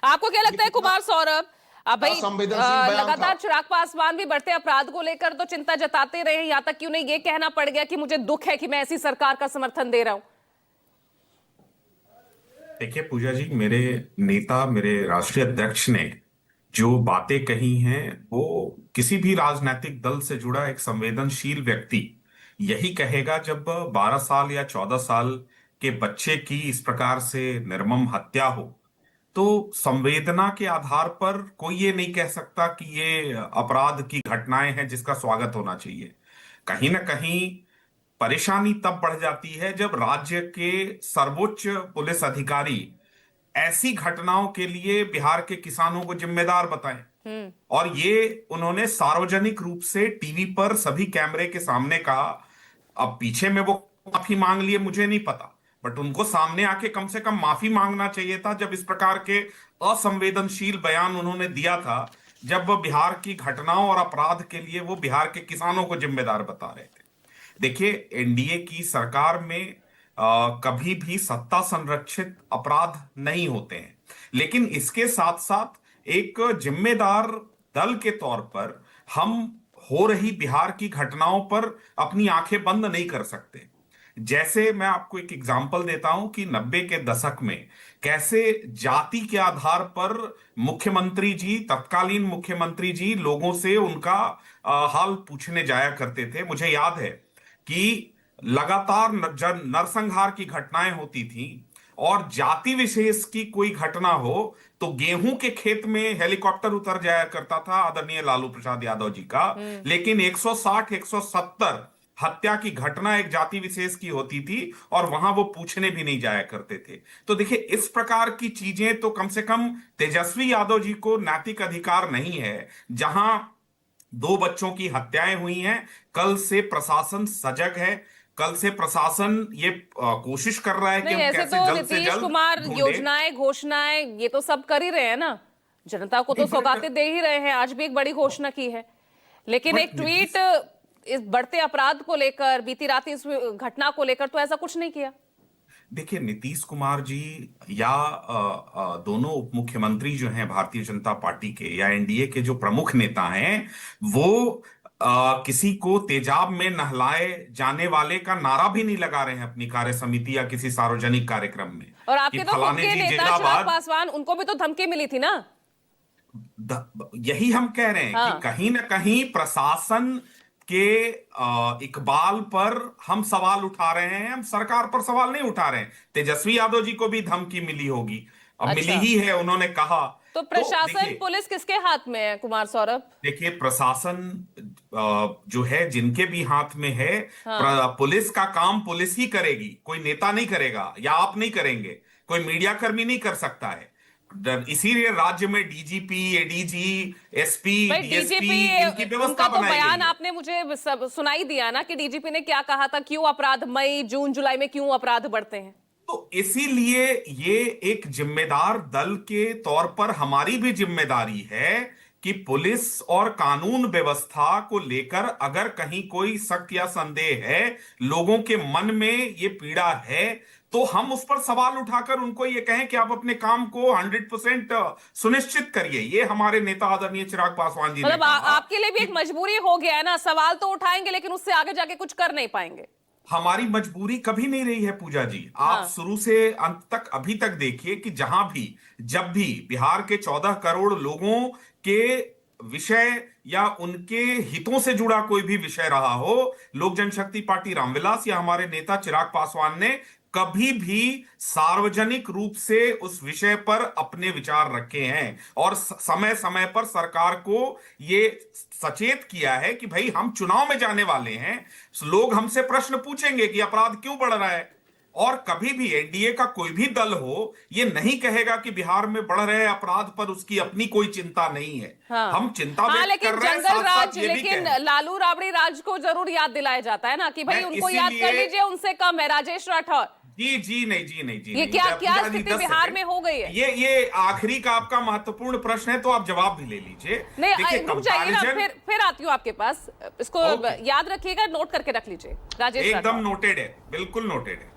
आपको क्या लगता है कुमार सौरभ? अब भाई संवेदनशील बयान लगातार था। चिराग पासवान भी बढ़ते अपराध को लेकर तो चिंता जताते रहे, यहां तक कि उन्हें यह कहना पड़ गया कि मुझे दुख है कि मैं ऐसी सरकार का समर्थन दे रहा हूं। देखिए पूजा जी, मेरे नेता, मेरे राष्ट्रीय अध्यक्ष ने जो बातें कही हैं वो किसी भी राजनीतिक दल से जुड़ा एक संवेदनशील व्यक्ति यही कहेगा। जब 12 साल या 14 साल के बच्चे की इस प्रकार से निर्मम हत्या हो तो संवेदना के आधार पर कोई ये नहीं कह सकता कि ये अपराध की घटनाएं हैं जिसका स्वागत होना चाहिए। कहीं ना कहीं परेशानी तब बढ़ जाती है जब राज्य के सर्वोच्च पुलिस अधिकारी ऐसी घटनाओं के लिए बिहार के किसानों को जिम्मेदार बताएं। और ये उन्होंने सार्वजनिक रूप से टीवी पर सभी कैमरे के सामने कहा। अब पीछे में वो माफी मांग लिए मुझे नहीं पता, बट उनको सामने आके कम से कम माफी मांगना चाहिए था जब इस प्रकार के असंवेदनशील बयान उन्होंने दिया था, जब बिहार की घटनाओं और अपराध के लिए वो बिहार के किसानों को जिम्मेदार बता रहे थे। देखिए, एनडीए की सरकार में कभी भी सत्ता संरक्षित अपराध नहीं होते हैं, लेकिन इसके साथ साथ एक जिम्मेदार दल के तौर पर हम हो रही बिहार की घटनाओं पर अपनी आंखें बंद नहीं कर सकते। जैसे मैं आपको एक एग्जांपल देता हूं कि 90 के दशक में कैसे जाति के आधार पर मुख्यमंत्री जी, तत्कालीन मुख्यमंत्री जी लोगों से उनका हाल पूछने जाया करते थे। मुझे याद है कि लगातार नरसंहार की घटनाएं होती थी और जाति विशेष की कोई घटना हो तो गेहूं के खेत में हेलीकॉप्टर उतर जाया करता था आदरणीय लालू प्रसाद यादव जी का। लेकिन 160 170 हत्या की घटना एक जाति विशेष की होती थी और वहां वो पूछने भी नहीं जाया करते थे। तो देखिए, इस प्रकार की चीजें तो कम से कम तेजस्वी यादव जी को नैतिक अधिकार नहीं है। जहां 2 बच्चों की हत्याएं हुई हैं, कल से प्रशासन सजग है, कल से प्रशासन ये कोशिश कर रहा है कि नहीं, हम ऐसे कैसे तो जल्द से नीतीश जल्द कुमार ढूंढें। योजनाएं, घोषणाएं ये तो सब कर ही रहे हैं ना, जनता को तो नहीं, सौगातें दे ही रहे हैं। आज भी एक बड़ी घोषणा की है, लेकिन एक ट्वीट इस बढ़ते अपराध को लेकर, बीती रात इस घटना को लेकर तो ऐसा कुछ नहीं किया। देखिए, नीतीश कुमार जी या दोनों उप मुख्यमंत्री जो हैं भारतीय जनता पार्टी के या एनडीए के जो प्रमुख नेता हैं, वो किसी को तेजाब में नहलाए जाने वाले का नारा भी नहीं लगा रहे हैं अपनी कार्य समिति या किसी सार्वजनिक कार्यक्रम में। और आपके तो खुद के नेता चिराग पासवान, उनको भी तो धमकी मिली थी ना। यही हम कह रहे हैं कि कहीं ना कहीं प्रशासन के इकबाल पर हम सवाल उठा रहे हैं, हम सरकार पर सवाल नहीं उठा रहे हैं। तेजस्वी यादव जी को भी धमकी मिली होगी, अब अच्छा। मिली ही है, उन्होंने कहा। तो प्रशासन, पुलिस किसके हाथ में है कुमार सौरभ? देखिए, प्रशासन जो है जिनके भी हाथ में है, पुलिस का काम पुलिस ही करेगी, कोई नेता नहीं करेगा या आप नहीं करेंगे, कोई मीडिया कर्मी नहीं कर सकता है। इसीलिए राज्य में डीजीपी, एडीजी, एसपी, डीएसपी इनकी व्यवस्था तो बनाई बयान गई है। आपने मुझे सुनाई दिया ना कि डीजीपी ने क्या कहा था, क्यों अपराध मई जून जुलाई में क्यों अपराध बढ़ते हैं। तो इसीलिए ये एक जिम्मेदार दल के तौर पर हमारी भी जिम्मेदारी है कि पुलिस और कानून व्यवस्था को लेकर अगर कहीं कोई शक या संदेह है, लोगों के मन में ये पीड़ा है, तो हम उस पर सवाल उठाकर उनको ये कहें कि आप अपने काम को 100% सुनिश्चित करिए। ये हमारे नेता आदरणीय चिराग पासवान जी ने कहा। आपके लिए भी एक मजबूरी हो गया है ना, सवाल तो उठाएंगे लेकिन उससे आगे जाके कुछ कर नहीं पाएंगे। हमारी मजबूरी कभी नहीं रही है पूजा जी। आप शुरू से अंत तक अभी तक देखिए कि जहां भी, जब भी बिहार के 14 करोड़ लोगों के विषय या उनके हितों से जुड़ा कोई भी विषय रहा हो, लोक जनशक्ति पार्टी रामविलास या हमारे नेता चिराग पासवान ने कभी भी सार्वजनिक रूप से उस विषय पर अपने विचार रखे हैं और समय समय पर सरकार को ये सचेत किया है कि भाई हम चुनाव में जाने वाले हैं, लोग हमसे प्रश्न पूछेंगे कि अपराध क्यों बढ़ रहा है। और कभी भी एनडीए का कोई भी दल हो ये नहीं कहेगा कि बिहार में बढ़ रहे अपराध पर उसकी अपनी कोई चिंता नहीं है। हम चिंता व्यक्त कर रहे हैं, जंगल साथ राज, साथ ये भी लेकिन लालू राबड़ी राज को जरूर याद दिलाया जाता है ना कि भाई उनको याद कर लीजिए, उनसे कम है राजेश राठौर। जी नहीं। ये क्या स्थिति बिहार में हो गई है? ये आखिरी का आपका महत्वपूर्ण प्रश्न है, तो आप जवाब भी ले लीजिए। नहीं, रुक जाइए ना, फिर आती हूँ आपके पास। इसको याद रखिएगा, नोट करके रख लीजिए। राजेश एकदम नोटेड है, बिल्कुल नोटेड है।